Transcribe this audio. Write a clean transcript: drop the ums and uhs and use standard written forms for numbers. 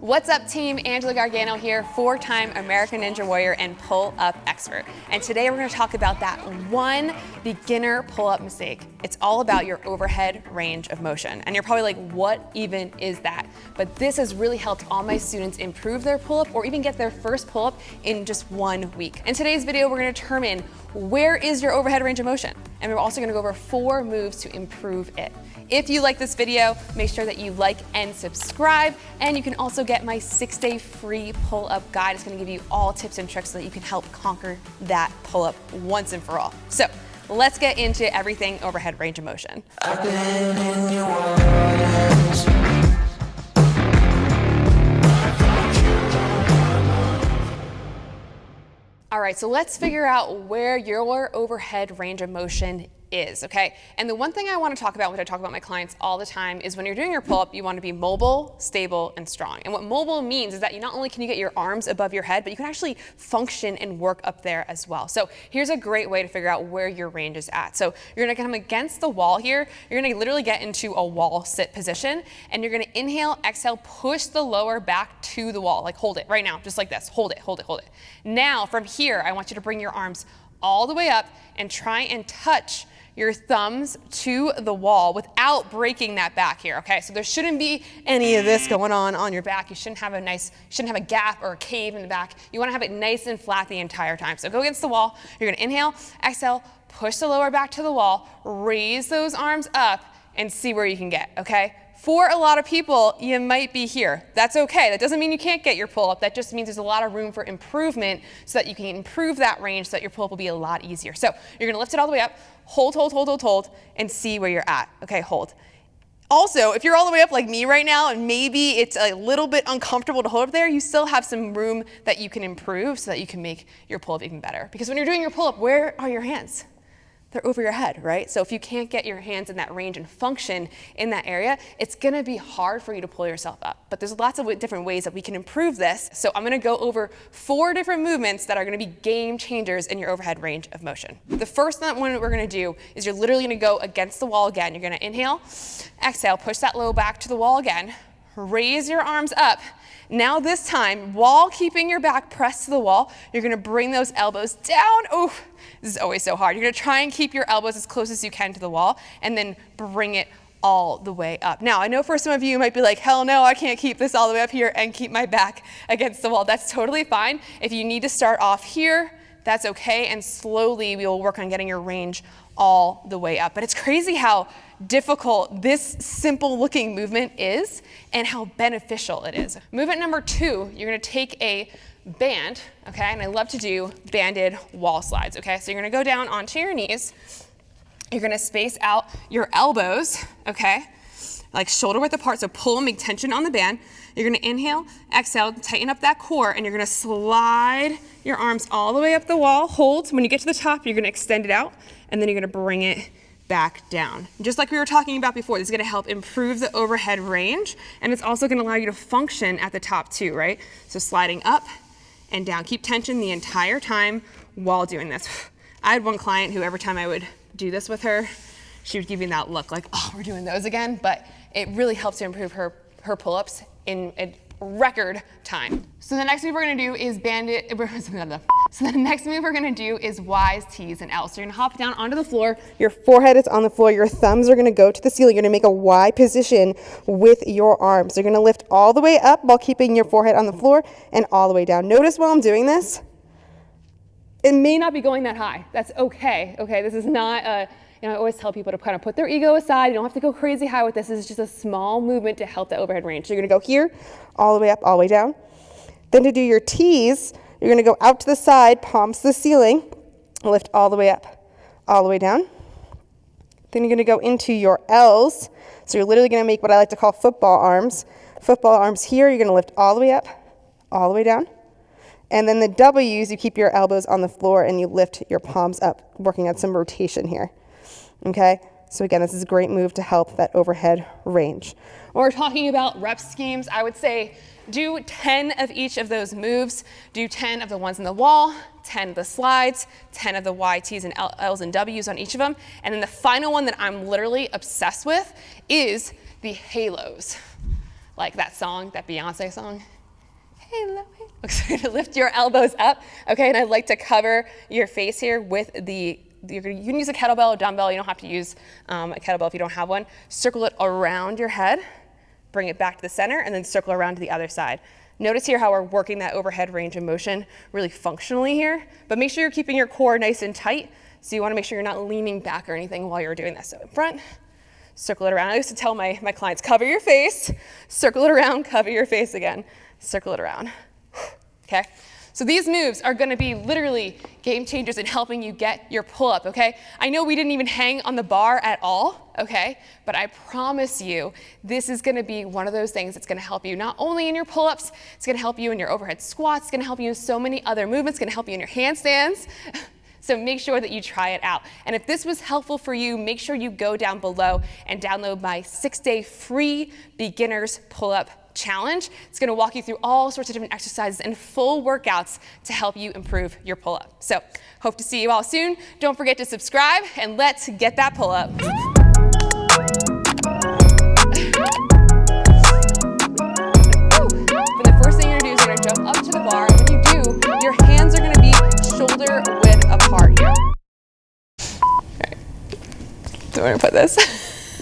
What's up team, Angela Gargano here, 4-time American Ninja Warrior and pull-up expert. And today we're going to talk about that one beginner pull-up mistake. It's all about your overhead range of motion. And you're probably like, what even is that? But this has really helped all my students improve their pull-up or even get their first pull-up in just 1 week. In today's video, we're going to determine where is your overhead range of motion. And we're also going to go over 4 moves to improve it. If you like this video, make sure that you like and subscribe, and you can also get my 6-day free pull-up guide. It's gonna give you all tips and tricks so that you can help conquer that pull-up once and for all. So let's get into everything overhead range of motion. I've been in your waters. All right, so let's figure out where your overhead range of motion is, okay? And the one thing I want to talk about, which I talk about my clients all the time, is when you're doing your pull-up, you want to be mobile, stable, and strong. And what mobile means is that you not only can you get your arms above your head, but you can actually function and work up there as well. So here's a great way to figure out where your range is at. So you're going to come against the wall here. You're going to literally get into a wall sit position, and you're going to inhale, exhale, push the lower back to the wall. Like hold it right now, just like this. Hold it, hold it, hold it. Now from here, I want you to bring your arms all the way up and try and touch your thumbs to the wall without breaking that back here, okay? So there shouldn't be any of this going on your back. You shouldn't have a gap or a cave in the back. You wanna have it nice and flat the entire time. So go against the wall. You're gonna inhale, exhale, push the lower back to the wall, raise those arms up and see where you can get, okay? For a lot of people, you might be here. That's okay. That doesn't mean you can't get your pull-up. That just means there's a lot of room for improvement so that you can improve that range so that your pull-up will be a lot easier. So you're gonna lift it all the way up, hold, and see where you're at. Okay, hold. Also, if you're all the way up like me right now, and maybe it's a little bit uncomfortable to hold up there, you still have some room that you can improve so that you can make your pull-up even better. Because when you're doing your pull-up, where are your hands? They're over your head, right? So if you can't get your hands in that range and function in that area, it's gonna be hard for you to pull yourself up. But there's lots of different ways that we can improve this. So I'm gonna go over 4 different movements that are gonna be game changers in your overhead range of motion. The first one we're gonna do is you're literally gonna go against the wall again. You're gonna inhale, exhale, push that low back to the wall again, raise your arms up. Now this time, while keeping your back pressed to the wall, you're gonna bring those elbows down. Oh, this is always so hard. You're gonna try and keep your elbows as close as you can to the wall and then bring it all the way up. Now, I know for some of you might be like, hell no, I can't keep this all the way up here and keep my back against the wall. That's totally fine. If you need to start off here, that's okay, and slowly we will work on getting your range all the way up. But it's crazy how difficult this simple looking movement is and how beneficial it is. Movement number 2, you're gonna take a band, okay, and I love to do banded wall slides, okay? So you're gonna go down onto your knees, you're gonna space out your elbows, okay, like shoulder width apart, so pull and make tension on the band. You're gonna inhale, exhale, tighten up that core, and you're gonna slide your arms all the way up the wall, hold. When you get to the top, you're gonna extend it out, and then you're gonna bring it back down. Just like we were talking about before, this is gonna help improve the overhead range, and it's also gonna allow you to function at the top too, right? So sliding up and down. Keep tension the entire time while doing this. I had one client who every time I would do this with her, she would give me that look like, oh, we're doing those again, but it really helps to improve her pull-ups in a record time. So the next move we're gonna do is So the next move we're gonna do is Y's, T's, and L's. So you're gonna hop down onto the floor, your forehead is on the floor, your thumbs are gonna go to the ceiling. You're gonna make a Y position with your arms. So you're gonna lift all the way up while keeping your forehead on the floor and all the way down. Notice while I'm doing this, it may not be going that high. That's okay, okay? This is not a, I always tell people to kind of put their ego aside. You don't have to go crazy high with this. This is just a small movement to help the overhead range. So you're gonna go here, all the way up, all the way down. Then to do your T's, you're gonna go out to the side, palms to the ceiling, lift all the way up, all the way down. Then you're gonna go into your L's. So you're literally gonna make what I like to call football arms. Football arms here, you're gonna lift all the way up, all the way down. And then the W's, you keep your elbows on the floor and you lift your palms up, working on some rotation here. Okay, so again, this is a great move to help that overhead range. When we're talking about rep schemes, I would say do 10 of each of those moves. Do 10 of the ones in the wall, 10 of the slides, 10 of the Y, T's, and L's and W's on each of them. And then the final one that I'm literally obsessed with is the halos. like that song, that Beyonce song. Hey, love me. Okay, to lift your elbows up, okay, and I'd like to cover your face here with you can use a kettlebell, a dumbbell. You don't have to use a kettlebell if you don't have one. Circle it around your head, bring it back to the center, and then circle around to the other side. Notice here how we're working that overhead range of motion really functionally here, but make sure you're keeping your core nice and tight. So you want to make sure you're not leaning back or anything while you're doing this. So in front, circle it around. I used to tell my clients, cover your face, circle it around, cover your face again, circle it around. Okay? So these moves are going to be literally game changers in helping you get your pull-up, okay? I know we didn't even hang on the bar at all, okay? But I promise you, this is going to be one of those things that's going to help you not only in your pull-ups, it's going to help you in your overhead squats, it's going to help you in so many other movements, it's going to help you in your handstands. So make sure that you try it out. And if this was helpful for you, make sure you go down below and download my 6-day free beginners pull-up challenge. It's going to walk you through all sorts of different exercises and full workouts to help you improve your pull-up. So hope to see you all soon. Don't forget to subscribe, and let's get that pull-up. And the first thing you're going to do is you're going to jump up to the bar. And when you do, your hands are going to be shoulder width apart here. All right. So we're going to put this.